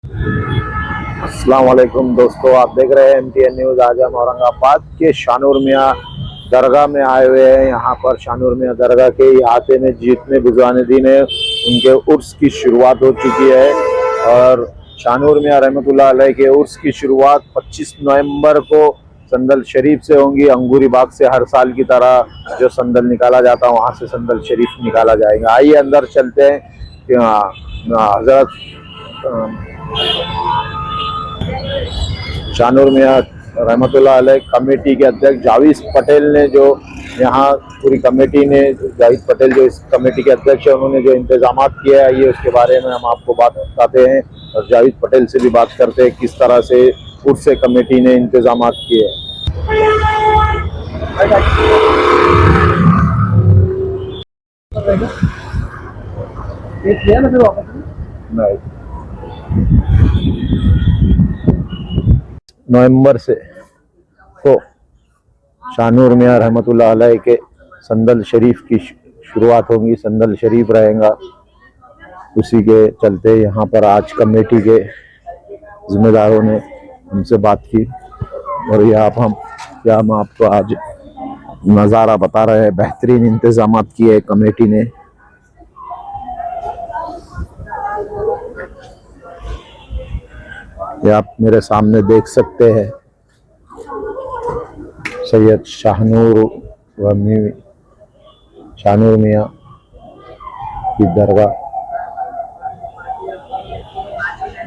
अस्सलाम वालेकुम दोस्तों, आप देख रहे हैं MTN न्यूज़। आज हम औरंगाबाद के शानूर मियाँ दरगाह में आए हुए हैं। यहाँ पर शानूर मियाँ दरगाह के इहाते में जितने बुज़ुर्गान-ए-दीन हैं उनके उर्स की शुरुआत हो चुकी है और शानूर मियाँ रहमतुल्लाह अलैह के उर्स की शुरुआत 25 नवंबर को संदल शरीफ से होंगी। अंगूरी बाग से हर साल की तरह जो संदल निकाला जाता है वहाँ से संदल शरीफ निकाला जाएगा। आइए अंदर चलते हैं कि हज़रत शानूर मियाँ रहमतुल्लाह अलैह कमेटी के अध्यक्ष जावेद पटेल ने जो यहाँ पूरी कमेटी ने जावेद पटेल जो इस कमेटी के अध्यक्ष है उन्होंने जो इंतजाम किए हैं ये उसके बारे में हम आपको बात बताते हैं और जावेद पटेल से भी बात करते हैं किस तरह से उर्स कमेटी ने इंतजाम किए हैं। नवंबर से को शानूर मियाँ रहमतुल्लाह अलैह के संदल शरीफ की शुरुआत होगी। संदल शरीफ रहेगा, उसी के चलते यहाँ पर आज कमेटी के जिम्मेदारों ने हमसे बात की और यह हम आपको आज नज़ारा बता रहे हैं। बेहतरीन इंतजाम किए कमेटी ने। ये आप मेरे सामने देख सकते हैं सैयद शानूर मियाँ की दरगाह।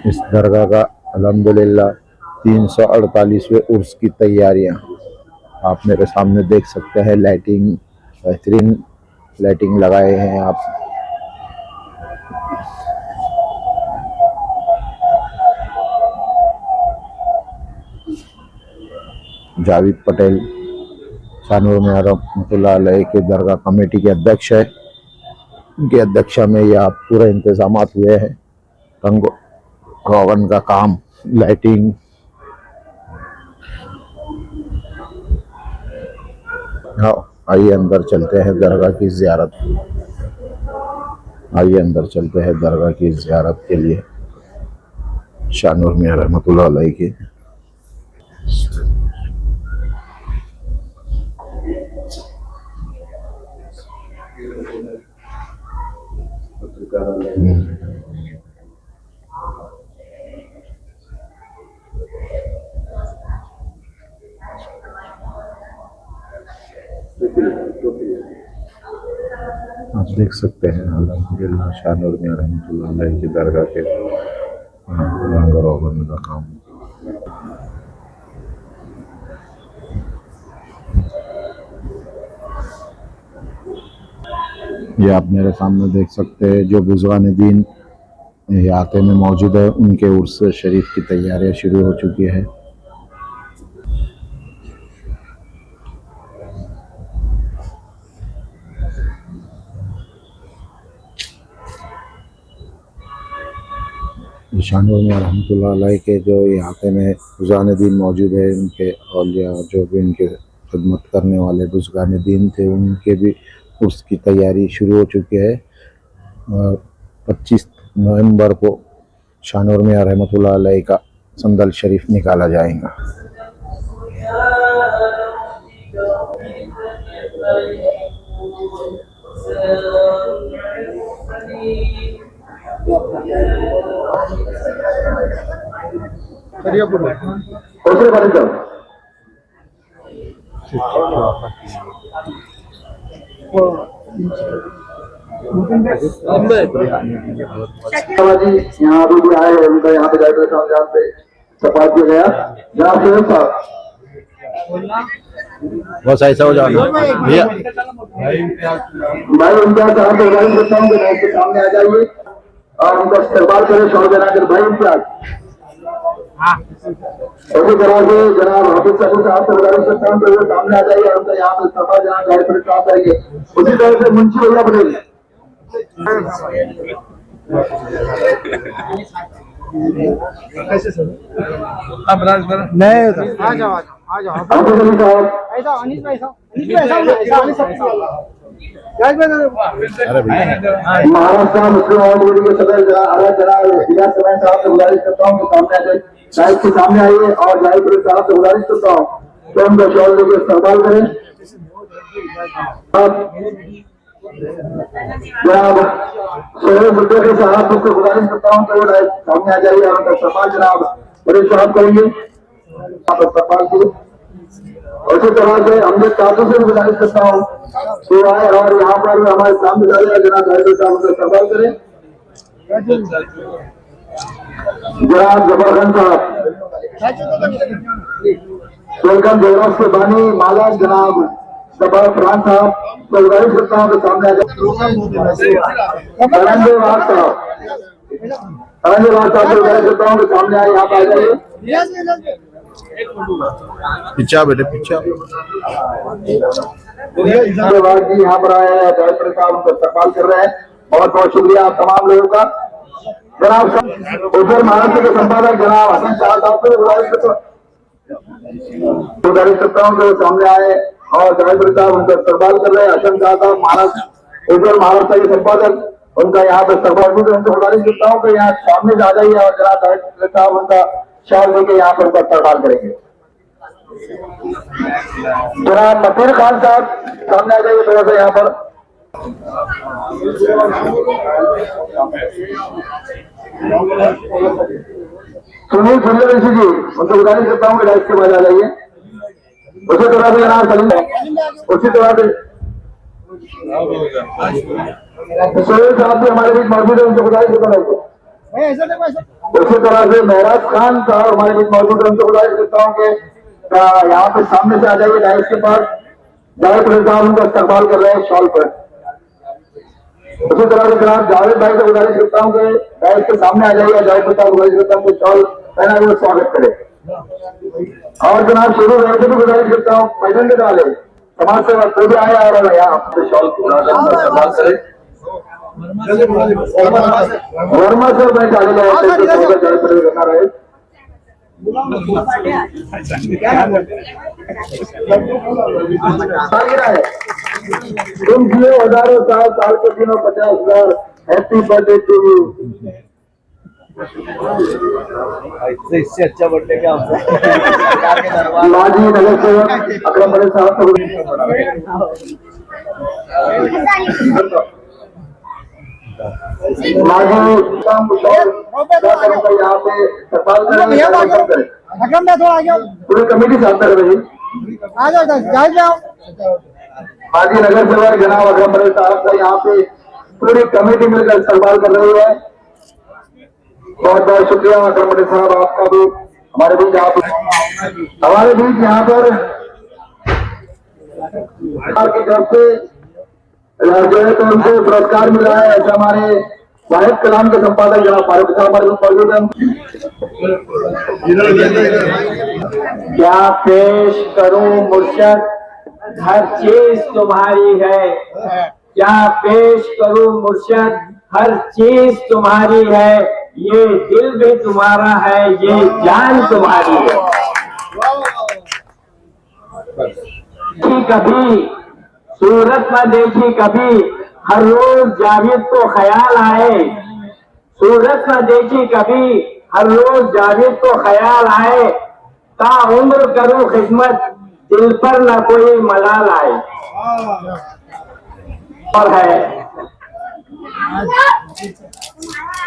इस दरगाह का अल्हम्दुलिल्लाह 348वें उर्स की तैयारियां आप मेरे सामने देख सकते हैं। लाइटिंग, बेहतरीन लाइटिंग लगाए हैं आप। जावेद पटेल शानूर मियाँ रहमतुल्लाह अलैह के दरगाह कमेटी के अध्यक्ष है। उनके अध्यक्षा में यह पूरे इंतजाम हुए हैं। रंग रोगन का काम, लाइटिंग। हाँ, आइए अंदर चलते हैं दरगाह की ज़ियारत। आइए अंदर चलते हैं दरगाह की ज़ियारत के लिए शानूर मियाँ रहमतुल्लाह अलैह की। आप देख सकते हैं अल्हम्दुलिल्लाह शानूर मियाँ रहमतुल्लाह अलैह की दरगाह के रंग रोगन का काम। ये आप मेरे सामने देख सकते हैं जो बुज़ुर्गान-ए-दीन इहाते में मौजूद है उनके उर्स शरीफ की तैयारियां शुरू हो चुकी है। शानूर मियाँ रहमतुल्लाह अलैह के जो इहाते में बुज़ुर्गान-ए-दीन मौजूद है उनके औलिया जो भी उनके खिदमत करने वाले बुज़ुर्गान-ए-दीन थे उनके भी उसकी तैयारी शुरू हो चुकी है। और 25 नवंबर को शानूर मियाँ रहमतुल्लाह अलैह का संदल शरीफ निकाला जाएगा। यहाँ अभी भी आए हैं, उनका यहाँ पे जाकर सामने पे सफाई किया गया। जनाब सुरेश साहब बस ऐसा हो जाएगा भैया। भाई उनका साहब के सामने आ जाइए और उनका इस्तेमाल करें। शौर बनाकर भाई इम्तियाज ऐसे करवाइए। जनाब हाफिज साहब के सामने आ जाइए और उनका यहाँ पे सफा जनाब जाहिर पर काम करेंगे। उसी तरह से मुंशी भैया बनेंगे। नहीं आ जाओ आ जाओ। महाराष्ट्र मुस्लिम आवाम लीग के सदर जनाब इलियास सलाम साहब से गुजारिश करता हूँ कि सामने आ जाए, लाइव के सामने आइए और लाइव पुलिस साहब से गुजारिश करता हूँ कि उनका शॉल लेकर इस्तेमाल करें। जनाब सोहेल मुद्दे साहब से गुजारिश करता हूँ कि वो लाइव सामने आ जाइए और उनका इस्तेमाल जनाब पुलिस साहब करेंगे, आप इस्तेमाल कीजिए। उसी तरह से अमजद कासू से भी गुजारिश करता हूँ तो आए और यहाँ पर हमारे सामने जनाब ड्राइवर साहब उनका इस्तेमाल करें। जनाब जबर खान साहब वेलकम जयराज से बानी माला जनाब जबर फरहान साहब को गुजारिश करता हूँ कि सामने आ जाए। धनंजयवार साहब को गुजारिश करता हूँ कि सामने आए, यहाँ पर आ जाइए। पीछा बेटे पीछा। जी यहाँ पर आए हैं, डायरेक्टर साहब उनका इस्तेमाल कर रहे हैं। बहुत बहुत शुक्रिया आप तमाम लोगों का। जनाब उधर महाराष्ट्र के संपादक जनाब हसन शाह साहब को गुजारिश करता हूँ कि सामने आए और डायरेक्टर साहब उनका इस्तेमाल कर रहे हैं। हसन शाह साहब महाराष्ट्र उधर महाराष्ट्र के संपादक उनका यहाँ पे इस्तेमाल भी उनसे गुजारिश करता हूँ कि यहाँ सामने से आ जाइए और जनाब डायरेक्टर साहब उनका शॉल लेके यहाँ पर उनका इस्तेमाल करेंगे। जनाब नसीर खान साहब सामने आ जाइए थोड़ा सा यहाँ पर। सुनील सूर्यवंशी जी उनसे गुजारिश करता हूँ कि लाइफ के बाद आ जाइए। उसी तरह से जनाब सलीम, उसी तरह से सोहेल साहब भी हमारे बीच मौजूद है, उनसे गुजारिश करता हूँ। उसी तरह से महराज खान साहब हमारे बीच मौजूद है, उनसे गुजारिश करता हूँ कि यहाँ पे सामने से आ जाइए लाइफ के पास। डायरेक्टर साहब उनका इस्तेमाल कर रहे हैं शॉल पर। उसी तरह से जनाब जावेद भाई से गुजारिश करता हूँ कि लाइफ के सामने आ जाइए। डायरेक्टर साहब गुजारिश करता हूँ कि शॉल पहना हुआ स्वागत करे। और जनाब शुरू रहे से भी गुजारिश करता हूँ पैदल के डाले समाज सेवा कोई भी आया और यहाँ आपसे शॉल इस्तेमाल करे। वर्मा सर मैं चाले बता रहे तुम जियो हजारों साल के दिनों 50,000 हैप्पी बर्थडे टू यू। इससे अच्छा बर्थडे क्या हो माजी नगर सेवक अकरम बड़े साहब यहाँ पे पूरी कमेटी साथ कर रही। माजी नगर सेवक जनाब अकरम बड़े साहब का यहाँ पे पूरी कमेटी मिलकर इस्तेमाल कर रही है। बहुत बहुत शुक्रिया अकरम बड़े साहब आपका भी हमारे बीच यहाँ पर की तरफ से जो है तो उनको पुरस्कार मिला है। ऐसा हमारे वाहिद कलाम के संपादक जनाब फारूक साहब हमारे मौजूद हैं। क्या पेश करूं मुर्शद, हर चीज तुम्हारी है। क्या पेश करूं मुर्शद, हर चीज तुम्हारी है। ये दिल भी तुम्हारा है, ये जान तुम्हारी है। कभी सूरत न देखी कभी, हर रोज जावेद को ख्याल आए। सूरत न देखी कभी, हर रोज जावेद को ख्याल आए। ताउम्र करूं खिदमत, दिल पर न कोई मलाल आए। और है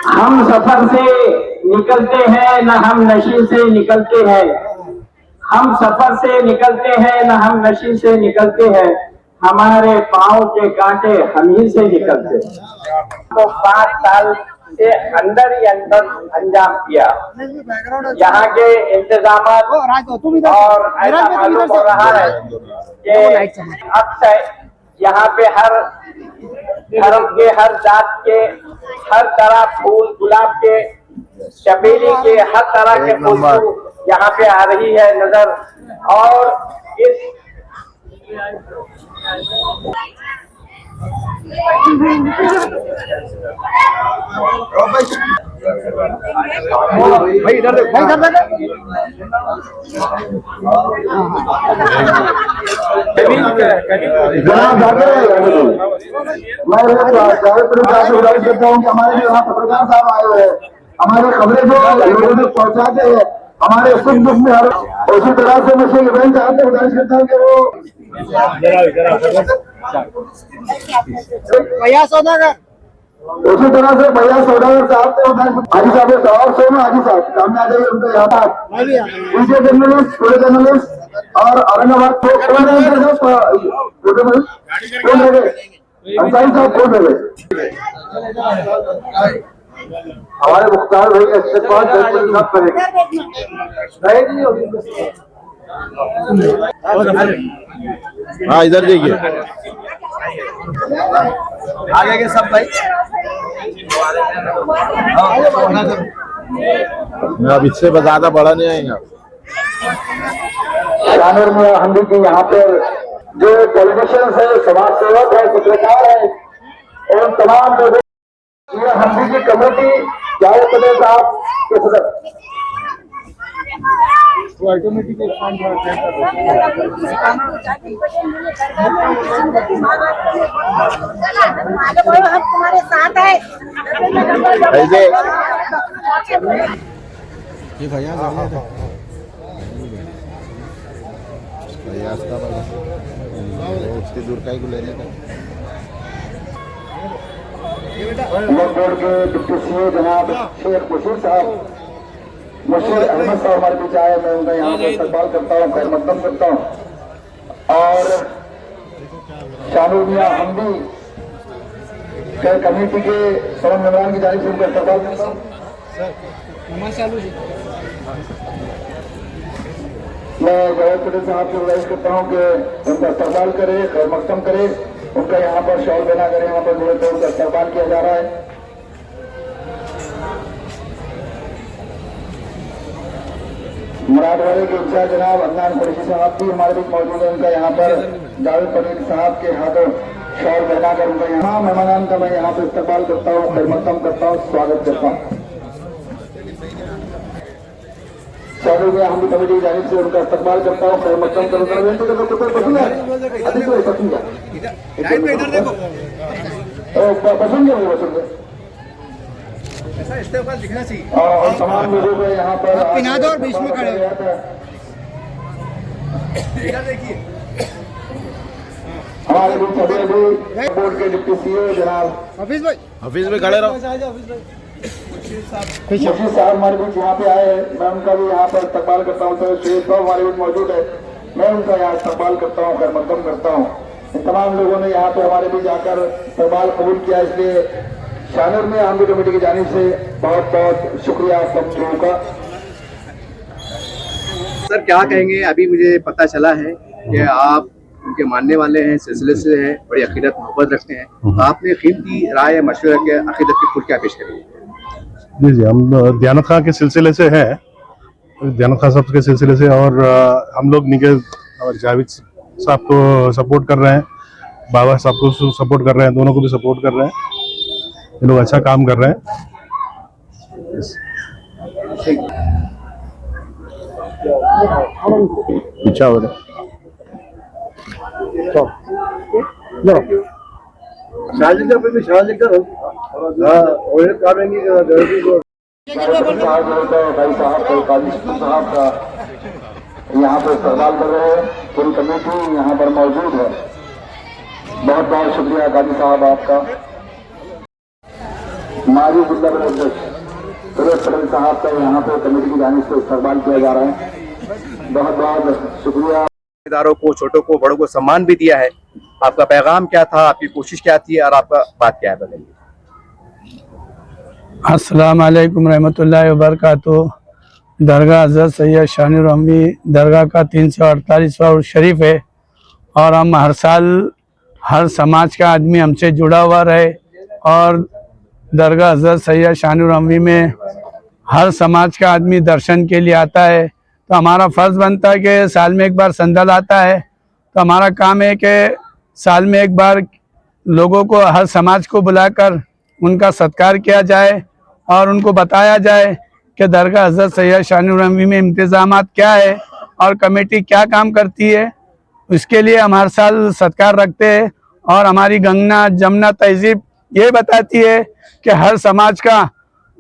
हम सफर से निकलते हैं न हम नशे से निकलते हैं। हम सफर से निकलते हैं न हम नशे से निकलते हैं। हमारे पाँव के कांटे हम ही से निकलते हैं। तो 5 साल से अंदर ही अंदर अंजाम किया। यहाँ के इंतजाम और ऐसा मालूम हो रहा है कि अब से यहाँ पे हर धर्म के, हर जात के, हर तरह फूल, गुलाब के, चमेली के, हर तरह के फूल यहाँ पे आ रही है नजर। और इस भाई इधर देखो, भाई इधर जनाब मैं गुजारिश करता हूँ कि हमारे जो यहाँ पत्रकार साहब आए हुए हैं, हमारे खबरें जो लोगों तक पहुँचाते हैं, हमारे सुख दुख में हर उसी तरह से मैं श्री इब्राहिम साहब से गुजारिश करता हूँ कि वो भैया सौदागर, उसी तरह से भैया सौदागर साहब से हाजी साहब और सोना हाजी साहब सामने आ जाइए उनके यहाँ पर पीछे जर्नलिस्ट पूरे जर्नलिस्ट और औरंगाबाद कौन रह गए अंसारी साहब कौन रह गए हमारे मुख्तार भाई का इस्तेमाल हाँ इधर देखिए, आगे के सब भाई अब इससे ज्यादा बड़ा नहीं आएगा। शानूर में हम भी के यहाँ पर जो पॉलिटिशियंस है, समाज सेवक है, पत्रकार है और तमाम लोग ये हम भी की कमेटी चाहे प्रदेश साहब के सदस्य तुम्हारे साथ है। ये भैया उसकी दूर का ही को लेने का बोर्ड के डिप्टी सीओ जनाब शेख मुशीर साहब, मुशीर अहमद साहब हमारे बीच आए, मैं उनका यहाँ पर इस्तकबाल करता हूँ, खैर मकदम करता हूँ और शानूर मियां हमदी के कमेटी के समन मेहमान की जानिब से उनका इस्तकबाल करता हूँ। मैं जवाब पटेल साहब से गुजारिश करता हूँ कि उनका इस्तकबाल करे, खैर मकदम करे, उनका यहाँ पर शॉल बना कर यहाँ पर जुड़े तो उनका इस्तकबाल किया जा रहा है। मुरादवाड़े के इंचार्ज जनाब अदनान कुरैशी साहब भी हमारे बीच मौजूद है, उनका यहाँ पर जावेद पटेल साहब के हाथों शॉल बना कर उनका यहाँ मेहमान का मैं यहाँ पर इस्तकबाल करता हूँ, खैर मकदम करता हूँ, स्वागत करता हूँ। शानूर में हम कमेटी की जानिब से उनका इस्तकबाल करता हूँ, खैर मकदम करता हूँ। और तमाम लोगों को यहाँ पर पिना दो और बीच में खड़े हो। हमारे बीच अभी बोर्ड के डिप्टी सीओ जनाब ऑफिस में खड़े रहो। मुशीर साहब हमारे बीच यहाँ पे आए हैं, मैं उनका भी यहाँ पर इस्तकबाल करता हूँ। तो शेख साहब हमारे बीच मौजूद है, मैं उनका यहाँ इस्तकबाल करता हूँ, खैर मकदम करता हूँ। इन तमाम लोगों ने यहाँ पे हमारे बीच आकर इस्तकबाल कबूल किया, इसलिए शानूर में आम कमेटी की जानिब से बहुत बहुत शुक्रिया सब लोगों का। सर क्या कहेंगे, अभी मुझे पता चला है कि आप उनके मानने वाले हैं, सिलसिले से हैं, बड़ी अकीदत मोहब्बत रखते हैं, तो आपने कीमती राय मशवरा के अकीदत की फुल क्या पेश करेंगे? जी जी, हम दयानत खां के सिलसिले से हैं, दयानत खां साहब के सिलसिले से, और हम लोग निके और जावेद साहब को सपोर्ट कर रहे हैं, बाबा साहब को सपोर्ट कर रहे हैं, दोनों को भी सपोर्ट कर रहे हैं। ये लोग अच्छा काम कर रहे हैं। पीछा हो रहा भाई साहब काजी साहब का यहाँ पर इस्तकबाल कर रहे हैं, पूरी कमेटी यहाँ पर मौजूद है। बहुत बहुत शुक्रिया काजी साहब आपका। माजी जिला अध्यक्ष सुरेश पटेल साहब का यहाँ पे कमेटी की जानिब से इस्तकबाल किया जा रहा है, बहुत बहुत शुक्रिया। इदारों को, छोटों को, बड़ों को सम्मान भी दिया है, आपका पैगाम क्या था, आपकी कोशिश क्या थी और आपका बात क्या है, बताइए। अस्सलाम वालेकुम रहमतुल्लाहि व बरकातुहू। दरगाह हज़रत सैयद शानूर अहमदी दरगाह का 348वां शरीफ है और हम हर साल हर समाज का आदमी हमसे जुड़ा हुआ रहे और दरगाह हज़रत सैयद शानूर अहमदी में हर समाज का आदमी दर्शन के लिए आता है, तो हमारा फ़र्ज़ बनता है कि साल में एक बार संदल आता है, तो हमारा काम है कि साल में एक बार लोगों को, हर समाज को बुलाकर उनका सत्कार किया जाए और उनको बताया जाए कि दरगाह हज़रत सैयद शानुर अमी में इंतज़ामात क्या है और कमेटी क्या काम करती है। इसके लिए हम हर साल सत्कार रखते हैं और हमारी गंगा जमुना तहजीब ये बताती है कि हर समाज का,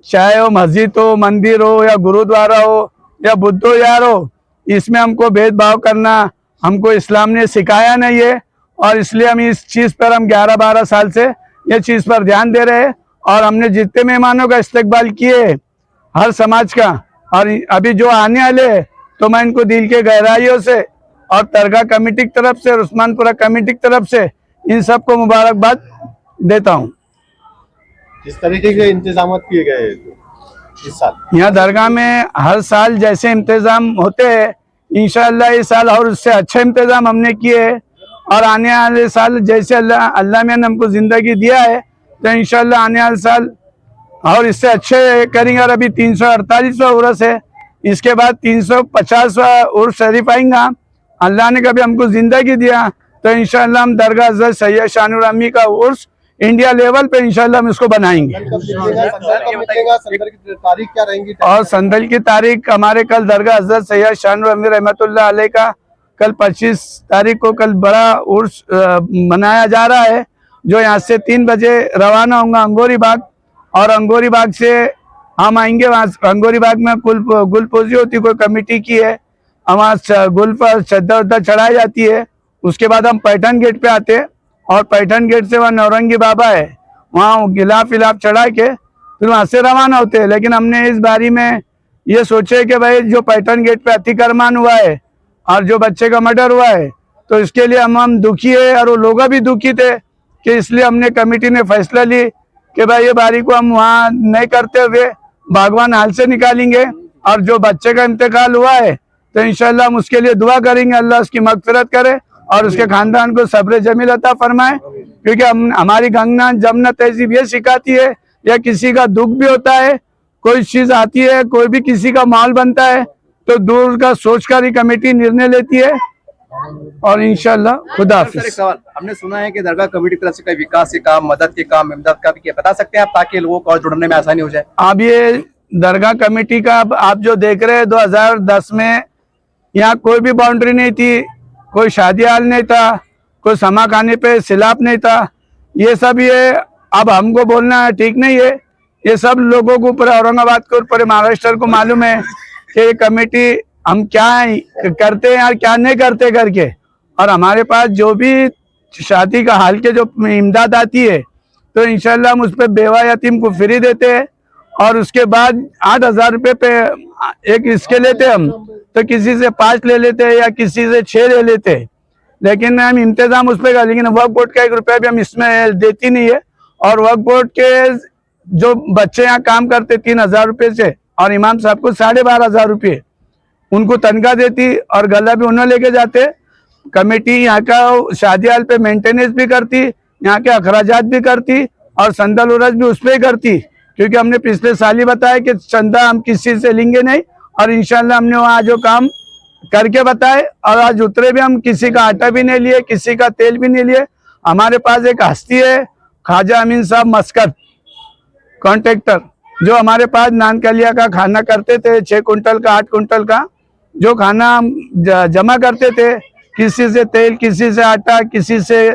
चाहे वो मस्जिद हो, मंदिर हो या गुरुद्वारा हो या बुद्ध विहार हो, इसमें हमको भेदभाव करना हमको इस्लाम ने सिखाया नहीं है। और इसलिए हम इस चीज़ पर हम 11-12 साल से ये चीज़ पर ध्यान दे रहे हैं और हमने जितने मेहमानों का इस्तकबाल किए हर समाज का, और अभी जो आने वाले हैं तो मैं इनको दिल के गहराइयों से और दरगाह कमेटी की तरफ से और उस्मानपुरा कमेटी की तरफ से इन सबको मुबारकबाद देता हूँ। इस तरीके के इंतजाम किए गए इस साल यहाँ दरगाह में हर साल जैसे इंतजाम होते हैं इंशाअल्लाह इस साल और उससे अच्छे इंतजाम हमने किए हैं और आने वाले साल जैसे अल्लाह में हमको जिंदगी दिया है तो इंशाअल्लाह आने वाले साल और इससे अच्छे करेंगे। और अभी 348वां उर्स है, इसके बाद 350वां उर्स शरीफ आएगा। अल्लाह ने कभी हमको जिंदगी दिया तो इंशाअल्लाह हम दरगाह हज़रत सैयद शानुर अमी का उर्स इंडिया लेवल पे इंशाअल्लाह हम इसको बनाएंगे। तारीख क्या रहेंगी? और संदल की तारीख हमारे कल दरगाह हज़रत सैयद शानुर अमी रहमतुल्लाह अलैह का कल 25 तारीख को कल बड़ा उर्स मनाया जा रहा है, जो यहाँ से 3 बजे रवाना होगा अंगोरी बाग, और अंगोरी बाग से हम आएंगे। वहाँ अंगोरी बाग में गुलपोजी होती कोई कमेटी की है, वहाँ गुल पर चद्दर उद्दर चढ़ाई जाती है। उसके बाद हम पैठन गेट पे आते हैं और पैठन गेट से वहाँ नौरंगी बाबा है, वहाँ गिलाफ विलाफ चढ़ा के फिर वहाँ से रवाना होते हैं। लेकिन हमने इस बारी में ये सोचे कि भाई जो पैठन गेट पे अतिक्रमण हुआ है और जो बच्चे का मर्डर हुआ है तो इसके लिए हम दुखी है और वो लोग भी दुखी थे कि इसलिए हमने कमेटी ने फैसला ली कि भाई ये बारी को हम वहाँ नहीं करते हुए बागवान हाल से निकालेंगे। और जो बच्चे का इंतकाल हुआ है तो इंशाल्लाह हम उसके लिए दुआ करेंगे, अल्लाह उसकी मगफिरत करे और उसके खानदान को सब्र जमील अता फरमाए। क्योंकि हमारी गंगा जमुना तहजीब ये सिखाती है या किसी का दुख भी होता है, कोई चीज आती है, कोई भी किसी का माल बनता है तो दूर का सोचकर ही कमेटी निर्णय लेती है। और इंशाल्लाह खुदा सर, एक हाफिज। सवाल, हमने सुना है कि दरगाह कमेटी की तरफ से कोई विकास के काम, मदद के काम, इमदाद का भी किया, बता सकते हैं आप ताकि लोगों को और जुड़ने में आसानी हो जाए? अब ये दरगाह कमेटी का आप जो देख रहे हैं 2010 में यहाँ कोई भी बाउंड्री नहीं थी, कोई शादी हाल नहीं था, कोई समा खाने पे सिलाब नहीं था। ये सब ये अब हमको बोलना ठीक नहीं है, ये सब लोगों को ऊपर, औरंगाबाद के ऊपर, महाराष्ट्र को मालूम है कि ये कमेटी हम क्या करते हैं और क्या नहीं करते करके। और हमारे पास जो भी शादी का हाल के जो इमदाद आती है तो इंशाल्लाह हम उस पर बेवा यतीम को फ्री देते हैं। और उसके बाद 8,000 रुपये पे एक इसके लेते हम, तो किसी से 5 ले लेते हैं या किसी से 6 ले लेते हैं। लेकिन हम इंतजाम उस पर कर, लेकिन वक्फ बोर्ड का 1 रुपया भी हम इसमें देती नहीं है। और वक्फ बोर्ड के जो बच्चे यहाँ काम करते 3,000 रुपये से, और इमाम साहब को 12,500 रुपये उनको तनख्वाह देती और गला भी उन्होंने लेके जाते। कमेटी यहाँ का शादी हाल पे मेंटेनेंस भी करती, यहाँ के अखराजात भी करती और संदल उरज भी उस पर ही करती। क्योंकि हमने पिछले साल ही बताया कि चंदा हम किसी से लेंगे नहीं, और इंशाल्लाह हमने वहाँ जो काम करके बताए और आज उतरे भी। हम किसी का आटा भी नहीं लिए, किसी का तेल भी नहीं लिए। हमारे पास एक हस्ती है ख्वाजा अमीन साहब मस्कत कॉन्ट्रैक्टर, जो हमारे पास नानकलिया का खाना करते थे, 6 कुंटल का 8 कुंटल का जो खाना हम जमा करते थे, किसी से तेल, किसी से आटा, किसी से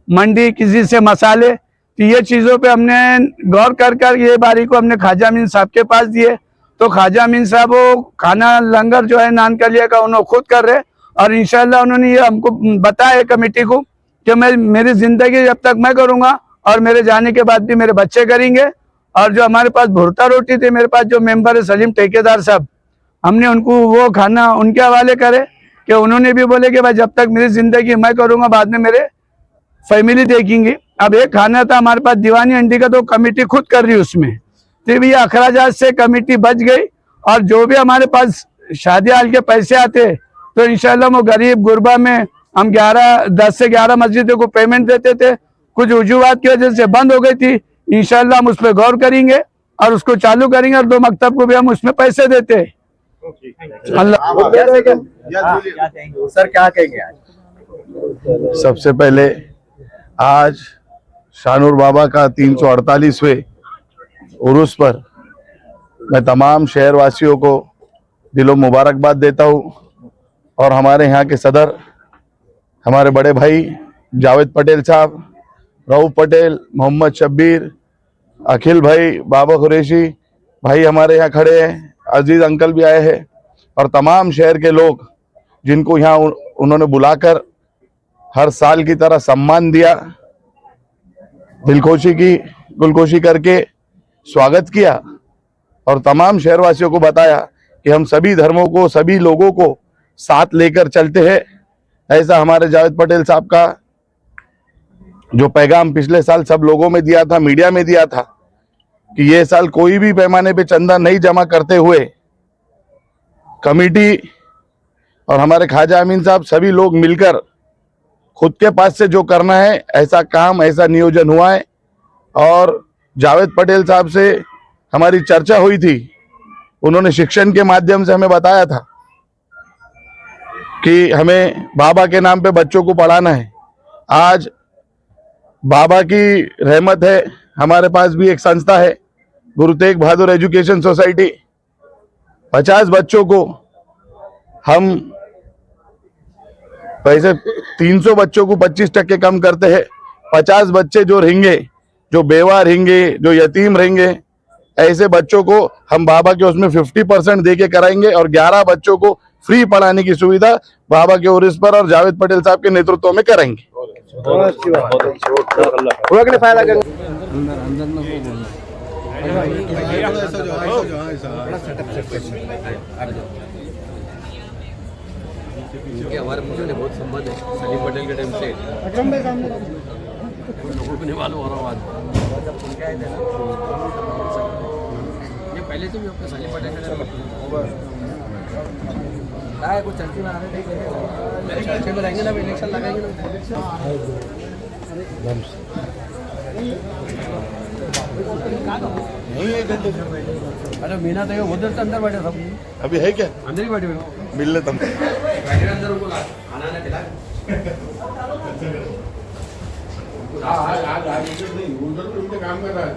मंडी, किसी से मसाले। तो ये चीज़ों पे हमने गौर कर ये बारी को हमने ख्वाजा अमीन साहब के पास दिए। तो ख्वाजा अमीन साहब वो खाना लंगर जो है नानकलिया का उन्होंने खुद कर रहे, और इंशाल्लाह उन्होंने ये हमको बताया कमेटी को कि मैं मेरी ज़िंदगी जब तक मैं करूँगा और मेरे जाने के बाद भी मेरे बच्चे करेंगे। और जो हमारे पास भुरता रोटी थे, मेरे पास जो मेंबर है सलीम ठेकेदार साहब, हमने उनको वो खाना उनके हवाले करे कि उन्होंने भी बोले कि भाई जब तक मेरी ज़िंदगी मैं करूँगा, बाद में मेरे फैमिली देखेंगे। अब एक खाना था हमारे पास दीवानी अंडी का, तो कमेटी खुद कर रही उसमें, तो ये अखराजात से कमेटी बच गई। और जो भी हमारे पास शादी हाल के पैसे आते तो इंशाल्लाह वो गरीब गुरबा में हम 10 से 11 मस्जिदों को पेमेंट देते थे। कुछ वजूहात की वजह से बंद हो गई थी, इंशाल्लाह हम उस पर गौर करेंगे और उसको चालू करेंगे, और 2 मकतब को भी हम उसमें पैसे देते हैं। अल्लाह सर क्या कहेंगे आज? सबसे पहले आज शानूर बाबा का 348वें उर्स पर मैं तमाम शहरवासियों को दिलों मुबारकबाद देता हूँ और हमारे यहाँ के सदर हमारे बड़े भाई जावेद पटेल साहब, रऊफ पटेल, मोहम्मद शब्बीर, अखिल भाई, बाबा कुरैशी भाई हमारे यहाँ खड़े हैं, अजीज अंकल भी आए हैं और तमाम शहर के लोग जिनको यहाँ उन्होंने बुलाकर हर साल की तरह सम्मान दिया, दिलखुशी की गुलखुशी करके स्वागत किया और तमाम शहरवासियों को बताया कि हम सभी धर्मों को, सभी लोगों को साथ लेकर चलते हैं। ऐसा हमारे जावेद पटेल साहब का जो पैगाम पिछले साल सब लोगों में दिया था, मीडिया में दिया था कि ये साल कोई भी पैमाने पे चंदा नहीं जमा करते हुए कमेटी और हमारे ख्वाजा अमीन साहब सभी लोग मिलकर खुद के पास से जो करना है ऐसा काम, ऐसा नियोजन हुआ है। और जावेद पटेल साहब से हमारी चर्चा हुई थी, उन्होंने शिक्षण के माध्यम से हमें बताया था कि हमें बाबा के नाम पे बच्चों को पढ़ाना है। आज बाबा की रहमत है, हमारे पास भी एक संस्था है गुरु तेग बहादुर एजुकेशन सोसाइटी। 50 बच्चों को हम पैसे 300 बच्चों को 25% कम करते हैं। 50 बच्चे जो रहेंगे, जो बेवा रहेंगे, जो यतीम रहेंगे, ऐसे बच्चों को हम बाबा के उसमें 50% दे के कराएंगे और 11 बच्चों को फ्री पढ़ाने की सुविधा बाबा के उर्स पर और जावेद पटेल साहब के नेतृत्व में कराएंगे। क्योंकि हमारे मुझे बहुत संबंध है सलीम पटेल के टाइम से लोगों को निवालो हो रहा ये पहले से भी आपके सलीम पटेल के कुछ चर्चा में आ रहे थे, चर्चा में रहेंगे ना, इलेक्शन लगाएंगे अरे मीना तो उधर से अंदर बैठे सब अभी है क्या? अंदर ही बैठे मिल ले तुम अंदर खाना ना खिला काम कर रहा है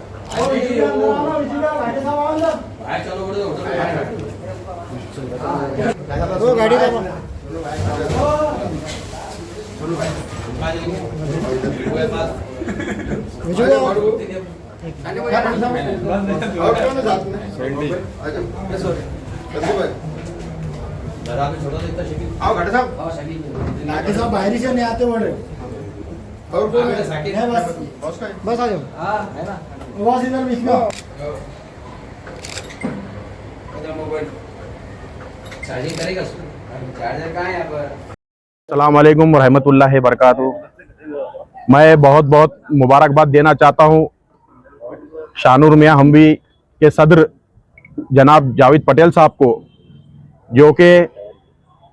चलो गाड़ी साहब बाहरी से नहीं आते बोल और बस आ जाओ। बस इधर बीच में चार्जिंग करेगा, चार्जर कहाँ है यहाँ पर? अस्सलाम वालेकुम रहमतुल्लाहि बरकातहू। मैं बहुत बहुत मुबारकबाद देना चाहता हूँ शानूर मियाँ हमवी के सदर जनाब जावेद पटेल साहब को, जो कि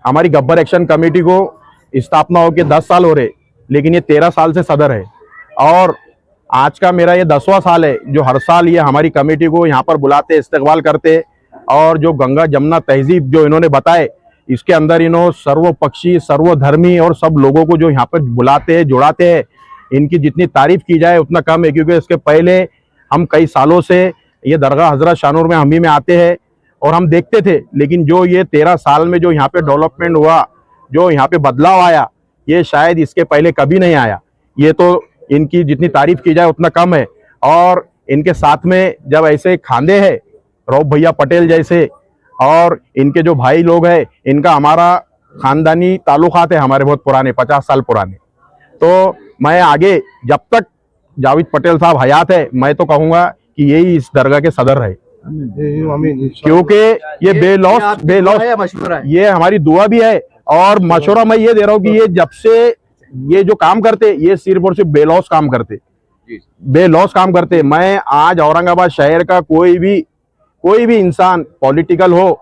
हमारी गब्बर एक्शन कमेटी को स्थापना होकर 10 साल हो रहे, लेकिन ये 13 साल से सदर है और आज का मेरा ये 10वां साल है जो हर साल ये हमारी कमेटी को यहाँ पर बुलाते, इस्तकबाल करते और जो गंगा जमुना तहजीब जो इन्होंने बताए, इसके अंदर इन्होंने सर्वपक्षी, सर्वधर्मी और सब लोगों को जो यहाँ पर बुलाते हैं, जुड़ाते हैं, इनकी जितनी तारीफ की जाए उतना कम है। क्योंकि इसके पहले हम कई सालों से ये दरगाह हजरत शानूर में हमी में आते हैं और हम देखते थे, लेकिन जो ये 13 साल में जो यहाँ पे डेवलपमेंट हुआ, जो यहाँ पे बदलाव आया, ये शायद इसके पहले कभी नहीं आया। ये तो इनकी जितनी तारीफ की जाए उतना कम है। और इनके साथ में जब ऐसे खांदे हैं रऊफ भैया पटेल जैसे और इनके जो भाई लोग हैं, इनका हमारा खानदानी ताल्लुकात है हमारे बहुत पुराने, 50 साल पुराने। तो मैं आगे जब तक जावेद पटेल साहब हयात है, मैं तो कहूँगा कि यही इस दरगाह के सदर है, क्योंकि ये बेलौस ये हमारी दुआ भी है। और मशवरा मैं ये दे रहा हूँ कि ये जब से ये जो काम करते, ये सिर्फ और सिर्फ बेलौस काम करते, बेलौस काम करते। मैं आज औरंगाबाद शहर का कोई भी इंसान, पॉलिटिकल हो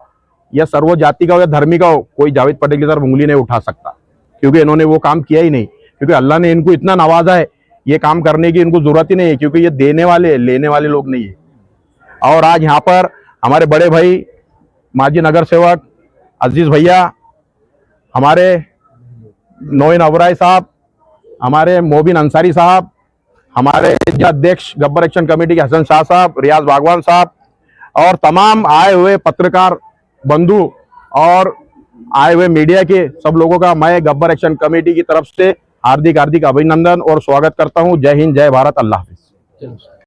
या सर्व जाति का हो या धर्मी का हो, कोई जावेद पटेल की तरफ उंगली नहीं उठा सकता, क्योंकि इन्होंने वो काम किया ही नहीं। क्योंकि अल्लाह ने इनको इतना नवाजा है, ये काम करने की इनको जरूरत ही नहीं है, क्योंकि ये देने वाले, लेने वाले लोग नहीं है। और आज यहाँ पर हमारे बड़े भाई माजी नगर सेवक अजीज भैया, हमारे नोइन अबराय साहब, हमारे मोबिन अंसारी साहब, हमारे अध्यक्ष गब्बर एक्शन कमेटी के हसन शाह साहब, रियाज बागवान साहब और तमाम आए हुए पत्रकार बंधु और आए हुए मीडिया के सब लोगों का मैं गब्बर एक्शन कमेटी की तरफ से हार्दिक हार्दिक अभिनंदन और स्वागत करता हूं। जय हिंद, जय भारत, अल्लाह हाफिज।